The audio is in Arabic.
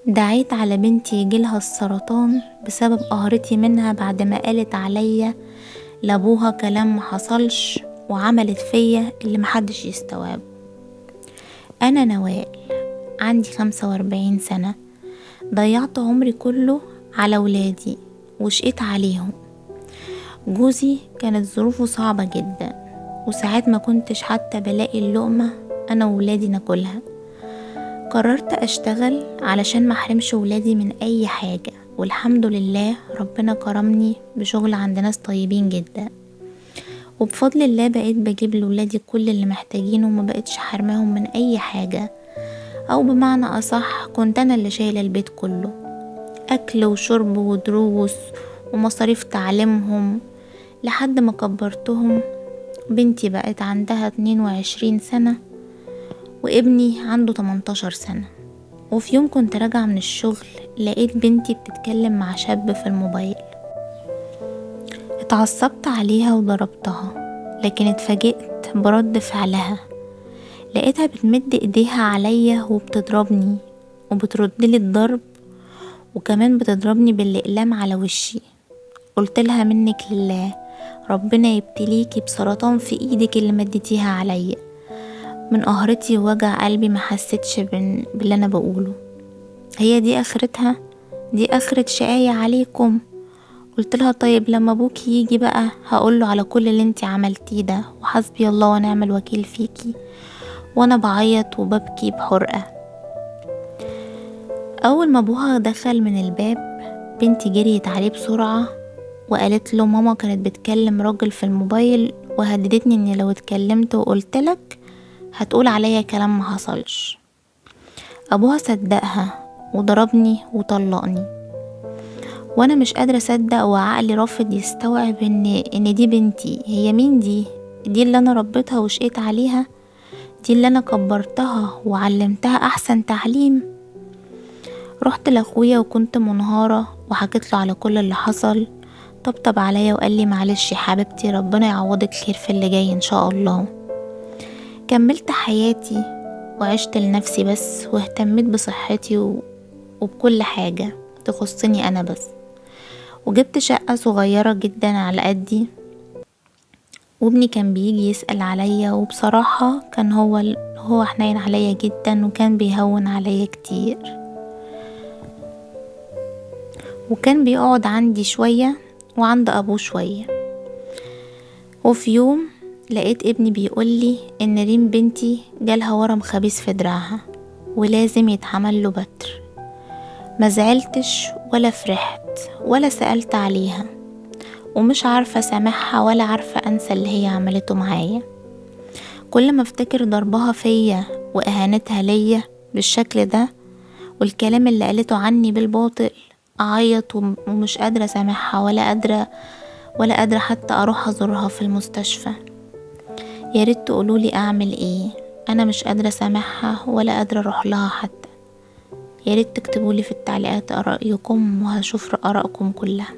دعيت على بنتي يجيلها السرطان بسبب قهرتي منها بعد ما قالت عليا لابوها كلام محصلش، وعملت فيا اللي محدش يستوعبه. أنا نوال، عندي 45 سنة، ضيعت عمري كله على ولادي وشقيت عليهم. جوزي كانت ظروفه صعبة جدا، وساعات ما كنتش حتى بلاقي اللقمة أنا وولادي ناكلها. قررت أشتغل علشان محرمش ولادي من أي حاجة، والحمد لله ربنا كرمني بشغل عند ناس طيبين جدا، وبفضل الله بقيت بجيب لولادي كل اللي محتاجينه وما بقيتش حرماهم من أي حاجة، أو بمعنى أصح كنت أنا اللي شايلة البيت كله، أكل وشرب ودروس ومصاريف تعليمهم لحد ما كبرتهم. بنتي بقت عندها 22 سنة وابني عنده 18 سنة. وفي يوم كنت راجعة من الشغل لقيت بنتي بتتكلم مع شاب في الموبايل. اتعصبت عليها وضربتها، لكن اتفاجئت برد فعلها. لقيتها بتمد ايديها عليا وبتضربني، وبتردلي الضرب، وكمان بتضربني بالأقلام على وشي. قلت لها منك لله، ربنا يبتليكي بسرطان في ايدك اللي مدتيها عليا. من قهرتي ووجع قلبي ما حسيتش باللي انا بقوله. هي دي اخرتها؟ دي اخرة شقاية عليكم؟ قلت لها طيب لما ابوكي يجي بقى هقوله على كل اللي انتي عملتيه ده، وحسبي الله ونعم الوكيل فيكي. وانا بعيط وببكي بحرقة. اول ما ابوها دخل من الباب بنتي جريت عليه بسرعة وقالت له ماما كانت بتكلم راجل في الموبايل وهددتني اني لو اتكلمت وقلتلك هتقول عليا كلام ما حصلش. ابوها صدقها وضربني وطلقني، وانا مش قادرة اصدق وعقلي رافض يستوعب ان دي بنتي. هي مين دي؟ دي اللي انا ربيتها وشقيت عليها، دي اللي انا كبرتها وعلمتها احسن تعليم. رحت لاخويا وكنت منهارة وحكيت له على كل اللي حصل. طبطب عليا وقال لي معلش يا حبيبتي، ربنا يعوضك خير في اللي جاي ان شاء الله. كملت حياتي وعشت لنفسي بس، واهتميت بصحتي وبكل حاجة تخصني انا بس. وجبت شقة صغيرة جدا على قدي، وابني كان بيجي يسأل عليا، وبصراحة كان هو حنين عليا جدا، وكان بيهون عليا كتير، وكان بيقعد عندي شوية وعند ابوه شوية. وفي يوم لقيت ابني بيقولي ان ريم بنتي جالها ورم خبيث في دراعها ولازم يتعمل له بتر. ما زعلتش ولا فرحت ولا سألت عليها، ومش عارفة سامحها ولا عارفة انسى اللي هي عملته معايا. كل ما افتكر ضربها فيا واهانتها ليا بالشكل ده والكلام اللي قالته عني بالباطل اعيط، ومش قادرة سامحها ولا قادرة حتى اروح ازورها في المستشفى. يا ريت تقولولي اعمل ايه، انا مش قادرة سامحها ولا قادرة اروح لها حتى. يا ريت تكتبولي في التعليقات ارائكم وهشوف ارائكم كلها.